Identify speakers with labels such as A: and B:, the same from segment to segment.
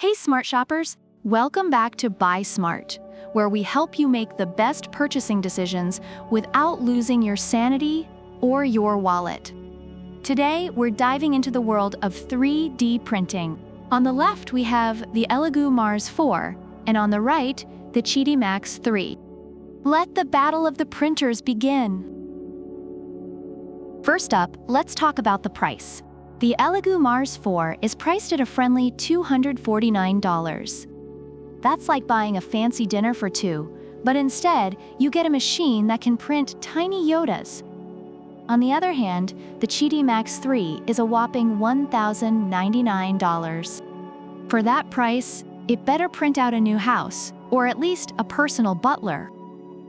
A: Hey smart shoppers, welcome back to Buy Smart, where we help you make the best purchasing decisions without losing your sanity or your wallet. Today, we're diving into the world of 3D printing. On the left, we have the ELEGOO Mars 4, and on the right, the QIDI MAX3. Let the battle of the printers begin. First up, let's talk about the price. The ELEGOO Mars 4 is priced at a friendly $249. That's like buying a fancy dinner for two, but instead, you get a machine that can print tiny Yodas. On the other hand, the QIDI MAX3 is a whopping $1,099. For that price, it better print out a new house, or at least a personal butler.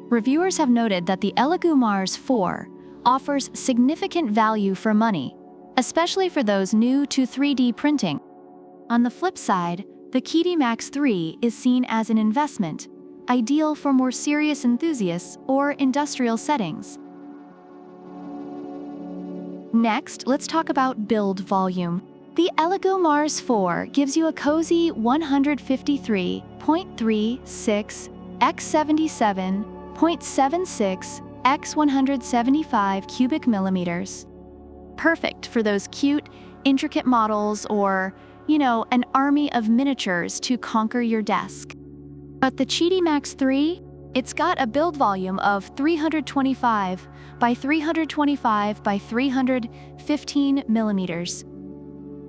A: Reviewers have noted that the ELEGOO Mars 4 offers significant value for money, especially for those new to 3D printing. On the flip side, the QIDI MAX3 is seen as an investment, ideal for more serious enthusiasts or industrial settings. Next, let's talk about build volume. The ELEGOO Mars 4 gives you a cozy 153.36 x 77.76 x 175 cubic millimeters. Perfect for those cute, intricate models or, an army of miniatures to conquer your desk. But the QIDI MAX3, it's got a build volume of 325 by 325 by 315 millimeters.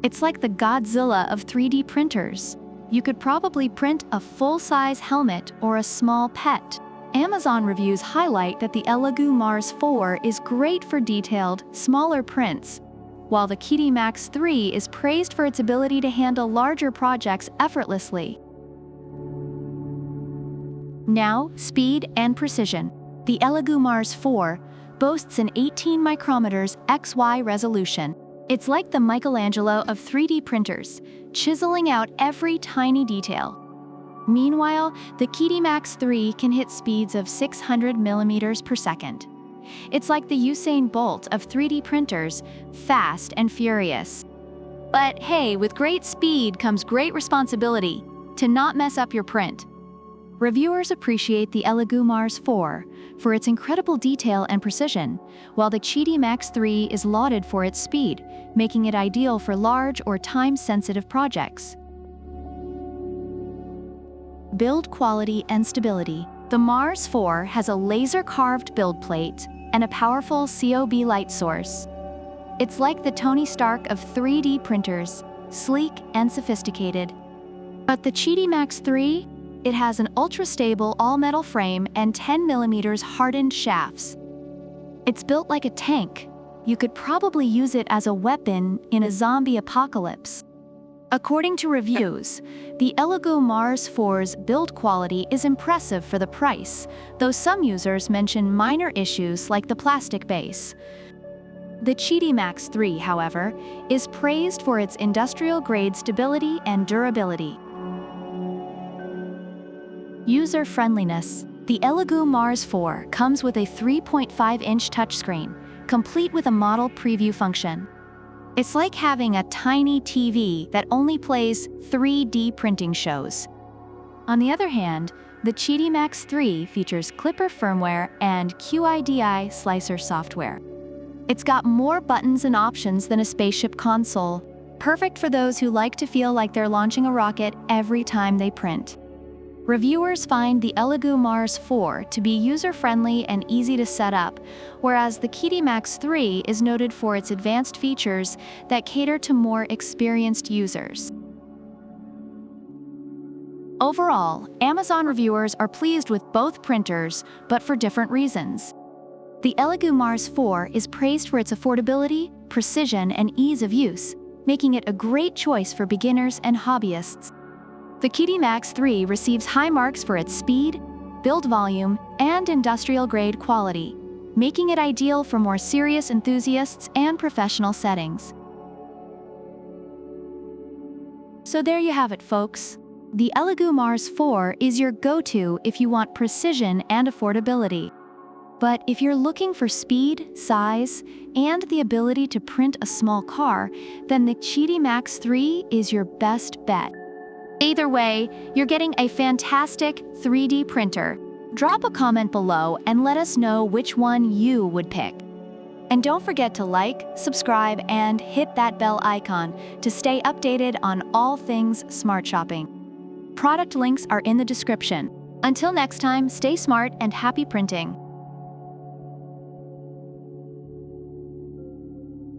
A: It's like the Godzilla of 3D printers. You could probably print a full-size helmet or a small pet. Amazon reviews highlight that the ELEGOO Mars 4 is great for detailed, smaller prints, while the QIDI MAX3 is praised for its ability to handle larger projects effortlessly. Now, speed and precision. The ELEGOO Mars 4 boasts an 18 micrometers XY resolution. It's like the Michelangelo of 3D printers, chiseling out every tiny detail. Meanwhile, the QIDI MAX3 can hit speeds of 600 millimeters per second. It's like the Usain Bolt of 3D printers, fast and furious. But hey, with great speed comes great responsibility to not mess up your print. Reviewers appreciate the ELEGOO Mars 4 for its incredible detail and precision, while the QIDI MAX3 is lauded for its speed, making it ideal for large or time-sensitive projects. Build quality and stability. The Mars 4 has a laser-carved build plate and a powerful COB light source. It's like the Tony Stark of 3D printers, sleek and sophisticated. But the QIDI MAX3, it has an ultra-stable all-metal frame and 10 millimeters hardened shafts. It's built like a tank. You could probably use it as a weapon in a zombie apocalypse. According to reviews, the ELEGOO Mars 4's build quality is impressive for the price, though some users mention minor issues like the plastic base. The QIDI MAX3, however, is praised for its industrial-grade stability and durability. User-friendliness. The ELEGOO Mars 4 comes with a 3.5-inch touchscreen, complete with a model preview function. It's like having a tiny TV that only plays 3D printing shows. On the other hand, the QIDI MAX3 features Clipper firmware and QIDI slicer software. It's got more buttons and options than a spaceship console, perfect for those who like to feel like they're launching a rocket every time they print. Reviewers find the ELEGOO Mars 4 to be user-friendly and easy to set up, whereas the QIDI MAX3 is noted for its advanced features that cater to more experienced users. Overall, Amazon reviewers are pleased with both printers, but for different reasons. The ELEGOO Mars 4 is praised for its affordability, precision, and ease of use, making it a great choice for beginners and hobbyists. The QIDI MAX3 receives high marks for its speed, build volume, and industrial-grade quality, making it ideal for more serious enthusiasts and professional settings. So there you have it, folks. The ELEGOO Mars 4 is your go-to if you want precision and affordability. But if you're looking for speed, size, and the ability to print a small car, then the QIDI MAX3 is your best bet. Either way, you're getting a fantastic 3D printer. Drop a comment below and let us know which one you would pick. And don't forget to like, subscribe, and hit that bell icon to stay updated on all things smart shopping. Product links are in the description. Until next time, stay smart and happy printing.